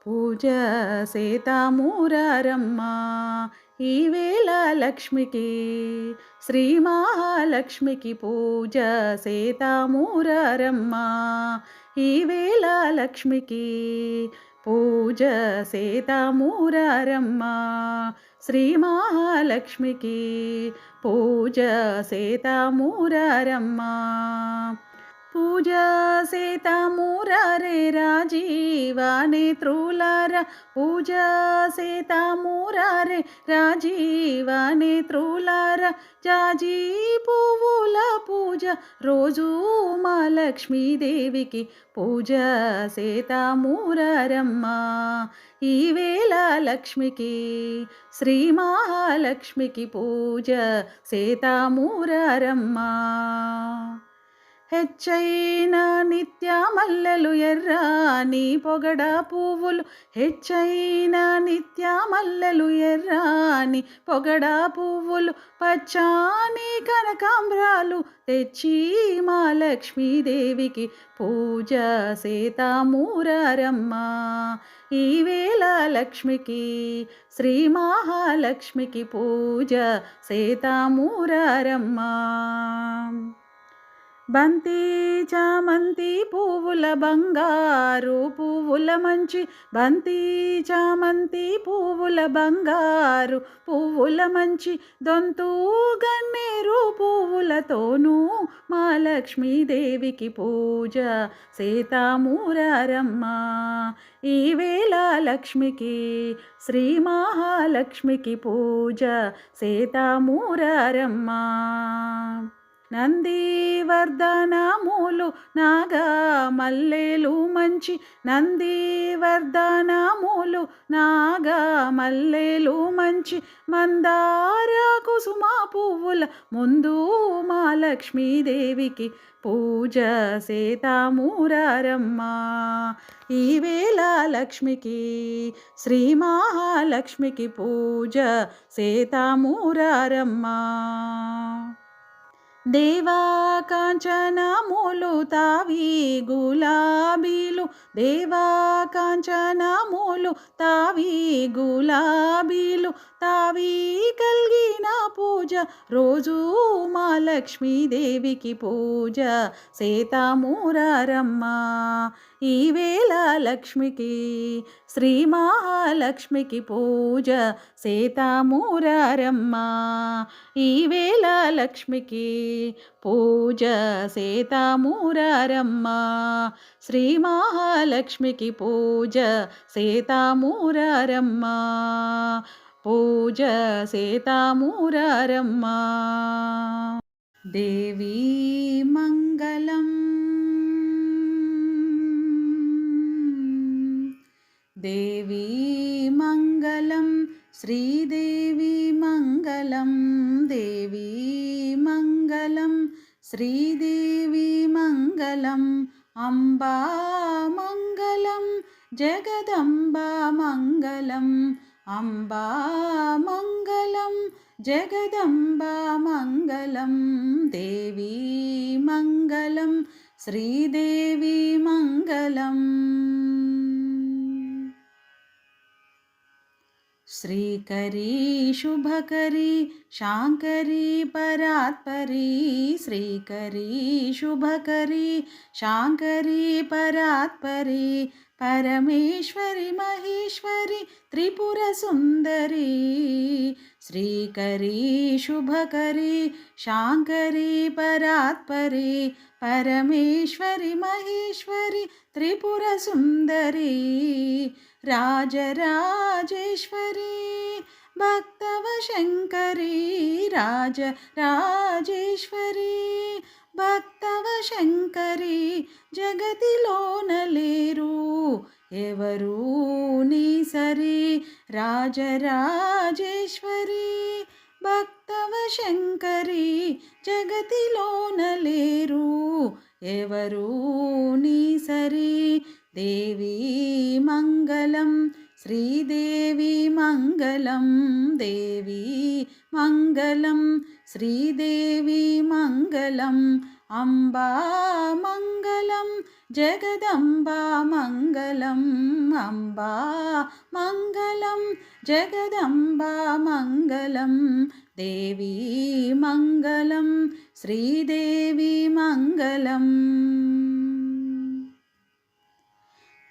పూజ సేతామూరారమ్మ ఈవేళ లక్ష్మికి శ్రీ మహాలక్ష్మికి పూజ సేతామూరారమ్మ ఈవేళ లక్ష్మికి పూజ సేతామూరారమ్మ శ్రీ మహాలక్ష్మికి పూజ సేతామూరారమ్మ పూజా సేతామూరారే రాజీవానేత్రులారా పూజా సేతామూరారే రాజీవానేత్రులారా జాజీ పువ్వుల పూజ రోజు మా లక్ష్మీదేవికి పూజ సేతామూరారమ్మ ఈవేళ లక్ష్మికి శ్రీ మహాలక్ష్మికి పూజ సేతామూరారమ్మ హెచ్చైన నిత్య మల్లెలు ఎర్రాని పొగడ పువ్వులు హెచ్చైన నిత్య మల్లెలు ఎర్రాని పొగడ పువ్వులు పచ్చాని కనకాంబరాలు తెచ్చి మా లక్ష్మీదేవికి పూజ సేతామూరారమ్మ ఈవేళ లక్ష్మికి శ్రీ మహాలక్ష్మికి పూజ సేతామూరారమ్మ బంతి చామంతి పువ్వుల బంగారు పువ్వుల మంచి బంతి చామంతి పువ్వుల బంగారు పువ్వుల మంచి దొంతు గన్నేరు పువ్వులతోనూ మా లక్ష్మీదేవికి పూజ సేతామూరారమ్మ ఈవేళ లక్ష్మికి శ్రీ మహాలక్ష్మికి పూజ సేతామూరారమ్మ నందివర్ధనములు నాగా మల్లెలు మంచి నందివర్ధనములు నాగా మల్లెలు మంచి మందార కుసుమ పువ్వుల ముందు మా లక్ష్మీదేవికి పూజ సేతామూరారమ్మ ఈవేళ లక్ష్మికి శ్రీ మహాలక్ష్మికి పూజ సేతామూరారమ్మ దేవా కాంచనములు తావి గులాబీలు దేవా కాంచనములు తావి గులాబీలు తావి కలిగిన పూజ రోజు మా లక్ష్మీదేవికి పూజ సేతామూరారమ్మ ఈవేళ లక్ష్మికి శ్రీ మహాలక్ష్మికి పూజ సేతామూరారమ్మ ఈవేళ లక్ష్మికి పూజ సేతామూరారమ్మ శ్రీ మహాలక్ష్మికి పూజ సేతామూరారమ్మ పూజ సేతామూరారమ్మ దేవీ మంగళం దేవీ మంగళం శ్రీదేవి మంగళం దేవీ మంగళం శ్రీదేవి మంగళం అంబా మంగళం జగదంబా మంగళం అంబా మంగళం జగదంబా మంగళం దేవీ మంగళం శ్రీదేవి మంగళం श्रीकरी शुभकरी शांकरी परात्परी श्रीकरी शुभकरी शांकरी परात्परी परमेश्वरी महेश्वरी त्रिपुर सुंदरी श्रीकरी शुभकरी शांकरी परात्परी परमेश्वरी महेश्वरी त्रिपुर सुंदरी राजराजेश्वरी भक्तवशंकरी राजराजेश्वरी भक्तवशंकरी जगतिलोन लेरू ఎవరు నీ సరి రాజరాజేశ్వరి భక్తవశంకరి జగతిలోన లేరు ఎవరు నీ సరి దేవీ మంగళం శ్రీదేవి మంగళం దేవీ మంగళం శ్రీదేవి మంగళం అంబా మంగళం జగదంబా మంగళం అంబా మంగళం జగదంబా మంగళం దేవీ మంగళం శ్రీదేవి మంగళం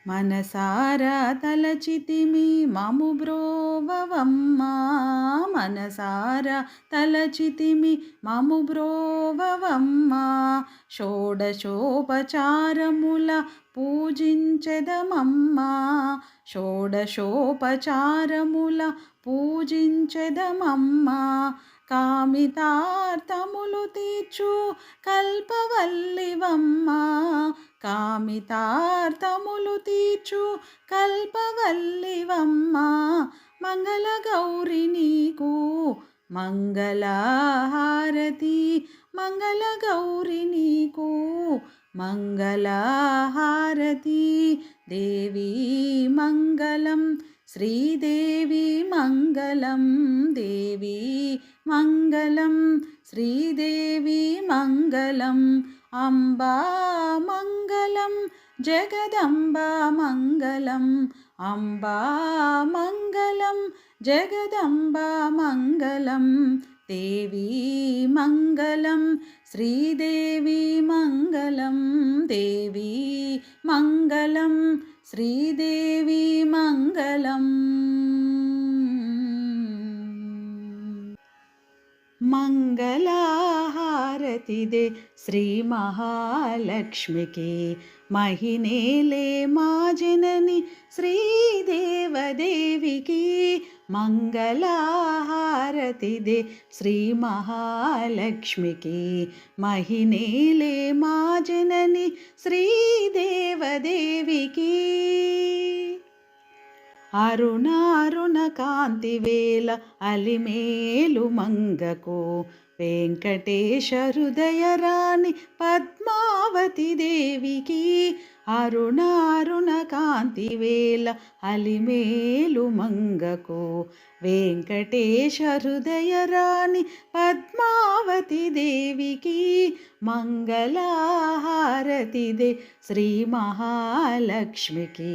మనసారా తలచితిమి మము బ్రోవవమ్మా మనసారా తలచితిమి మము బ్రోవవమ్మా షోడశోపచారముల పూజించెదమమ్మా షోడశోపచారముల పూజించెదమమ్మా కామితార్థములు తీర్చు కల్పవల్లివమ్మా కామితార్థములు తీర్చు కల్పవల్లివమ్మా మంగళ గౌరి నీకు మంగళహారతి మంగళ గౌరి నీకు మంగళహారతి దేవి మంగళం శ్రీదేవి మంగళం దేవి మంగళం శ్రీదేవి మంగళం అంబా మంగళం జగదంబా మంగళం అంబా మంగళం జగదంబా మంగళం దేవి మంగళం శ్రీదేవి మంగళం దేవి మంగళం శ్రీదేవి మంగళం మంగళహారతిదే శ్రీ మహాలక్ష్మికి మహినేలే మా జనని శ్రీదేవదేవికి మంగళహారతిదే శ్రీ మహాలక్ష్మికి మహినేలే మా జనని శ్రీదేవదేవికి అరుణారుణ కాంతివేల అలిమేలు మంగకు వెంకటేశ హృదయరాణి పద్మావతి దేవికి అరుణారుణ కాంతివేల అలిమేలు మంగకు వెంకటేశ హృదయరాణి పద్మావతి దేవికి మంగళహారతిదే శ్రీ మహాలక్ష్మికి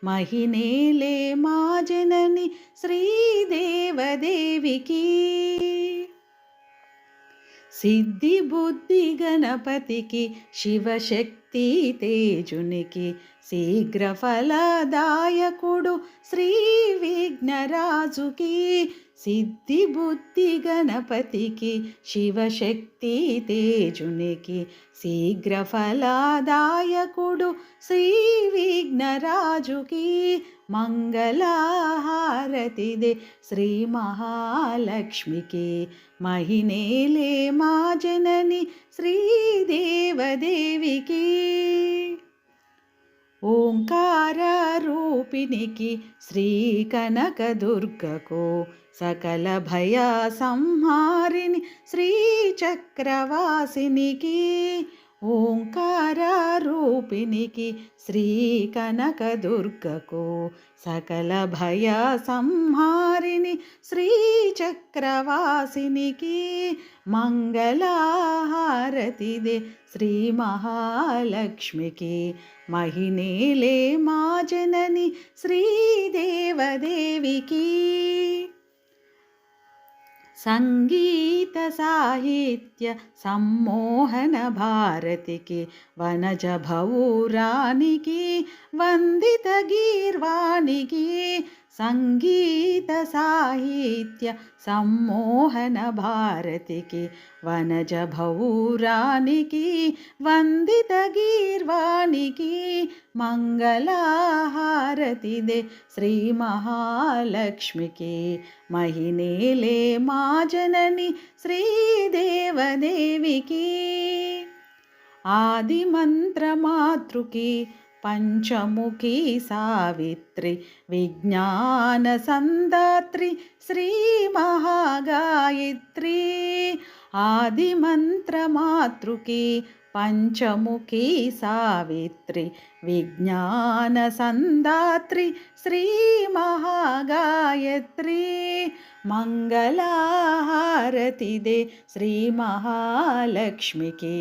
మహినేలే మా జనని శ్రీదేవదేవికి సిద్ధి బుద్ధి గణపతికి శివశక్తి తేజునికి శీఘ్ర ఫలదాయకుడు శ్రీ విఘ్నరాజుకి సిద్ధి బుద్ధి గణపతికి శివశక్తి తేజునికి శీఘ్ర ఫలదాయకుడు శ్రీ విఘ్నరాజుకి మంగళహారతిదే శ్రీ మహాలక్ష్మికి మహినేలే మా జనని శ్రీదేవదేవికి ఓంకార రూపిణికి శ్రీ కనకదుర్గకు సకల భయ సంహారిణి శ్రీ చక్రవాసినికి ఓంకార రూపిణికి శ్రీ కనకదుర్గకు సకల భయ సంహారిణి శ్రీ చక్రవాసినికి మంగళహారతిదే శ్రీ మహాలక్ష్మికి మహినేలే మా జనని శ్రీదేవదేవికి సంగీత సాహిత్య సమ్మోహన భారతికి వనజ భౌరానికి వందిత గీర్వాణికి సంగీత సాహిత్య సమ్మోహన భారతికి వనజ భౌరానికి వందిత గీర్వాణికి మంగళహారతిదే శ్రీ మహాలక్ష్మికి మహినేలే మా జనని శ్రీదేవదేవికి ఆది మంత్రమాతృకి పంచముఖి సావిత్రి విజ్ఞాన సందాత్రి శ్రీ మహాగాయత్రి ఆది మంత్రమాతృకి పంచముఖి సావిత్రి విజ్ఞాన సందాత్రి శ్రీ మహాగాయత్రి మంగళహారతిదే శ్రీ మహాలక్ష్మికి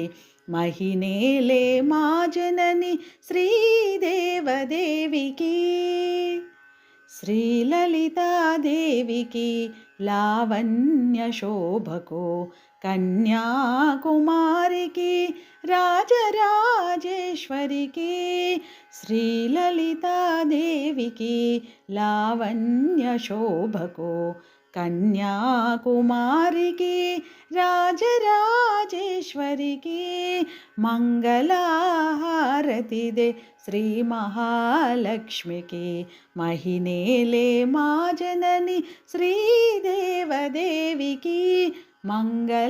మహినేలే మా జనని శ్రీదేవదేవికి శ్రీలలితాదేవికి లావణ్య శోభకు కన్యాకుమారికి రాజరాజేశ్వరికి శ్రీలలితాదేవికి లావణ్య శోభకు కన్యాకుమారికి రాజరాజేశ్వరికి మంగళహారతిదే శ్రీ మహాలక్ష్మికి మహినేలే మా జనని శ్రీదేవదేవికి మంగళహారతిదే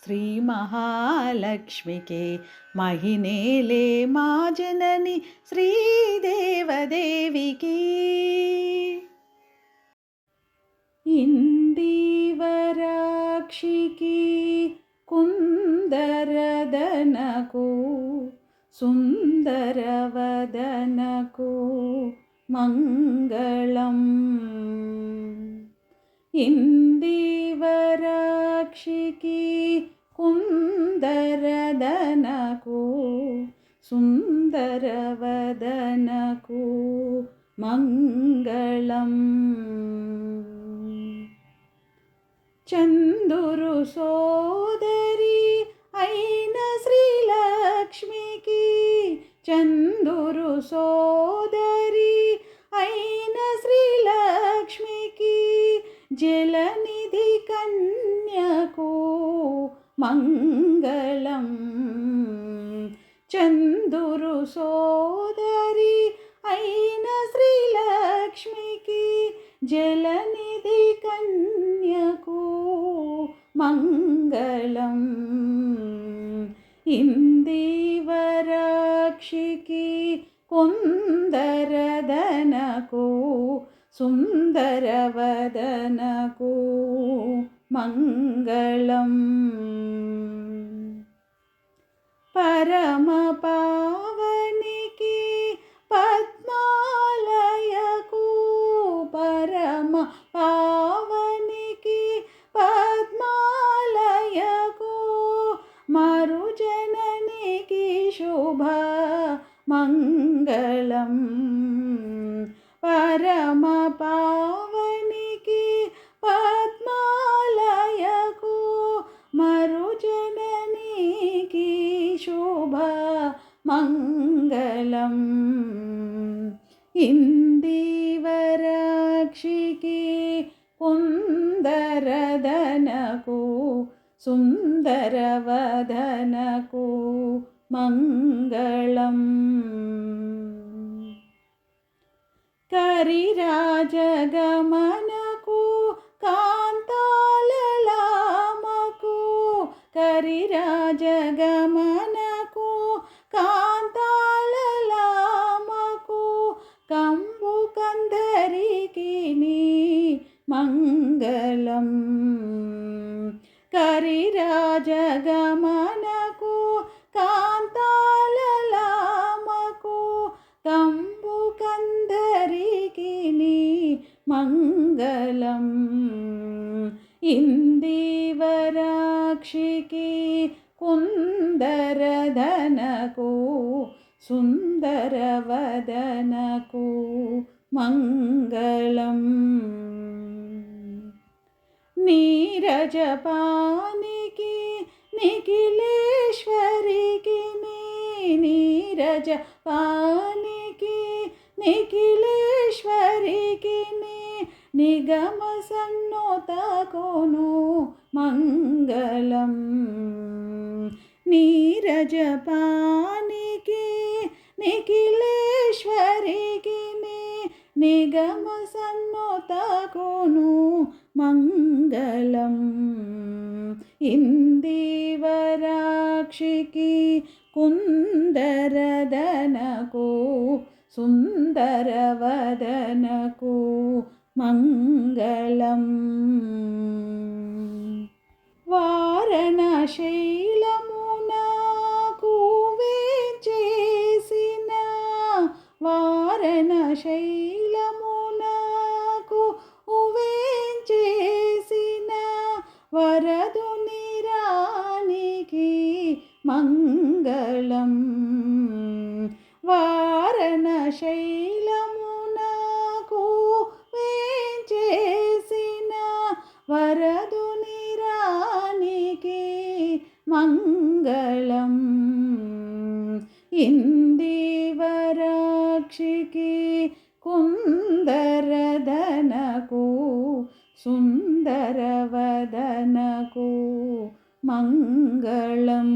శ్రీ మహాలక్ష్మికి మహినేలే మా జనని శ్రీదేవదేవికి ఇందివరాక్షికి కుందరదనకు సుందరవదనకు మంగళం ఇందివరాక్షికి కుందరదనకు సుందరవదనకు మంగళం చందురు సోదరి అయిన శ్రీలక్ష్మికి చందురు సోదరి అయిన శ్రీలక్ష్మికి జలనిధి కన్యకు మంగళం చందురు సోదరి అయిన శ్రీలక్ష్మికి జలనిధి కన్యకు మంగళం ఇందివరాక్షికి కుందరదనకు సుందరవదనకు మంగళం పరమ పావనికి పద్మాలయకు పరమ పావనికి పద్మాలయకు మరుజననికి శుభ మంగళం పరమ పావనికి పద్మాలయకు మరుజననికి శుభ మంగళం ఇందివరాక్షికి కుందరదనకు సుందరవదనకు మంగళం కరిరాజగమనకు కాంతాలలామకు కరిరాజగమనకు కాంతాలలామకు కంబు కందరికి మంగళం కరిరాజగమనకు కాంతాలలామకు కంబు కందరికి మంగళం ఇందివరాక్షికి కుందరదనకు సుందరవదనకు మంగళం నీరజపానికి నిఖిలేశ్వరికి నీరజపానికి నిఖిలేశ్వరికి నిగమ సన్నోతకోను మంగళం నీరజపానికి నిఖిలేశ్వరికి నిగమ సన్నోతకోను మంగళం ఇందివరాక్షికి కుందరదనకు సుందరవదనకు మంగళం వారణశైలమునకు వేంచేసిన వారణశైలమునకు వేంచేసిన వరదుని రానికి మంగళం. ఇందివరాక్షికి కుందరదనకు సుందరవదనకు మంగళం.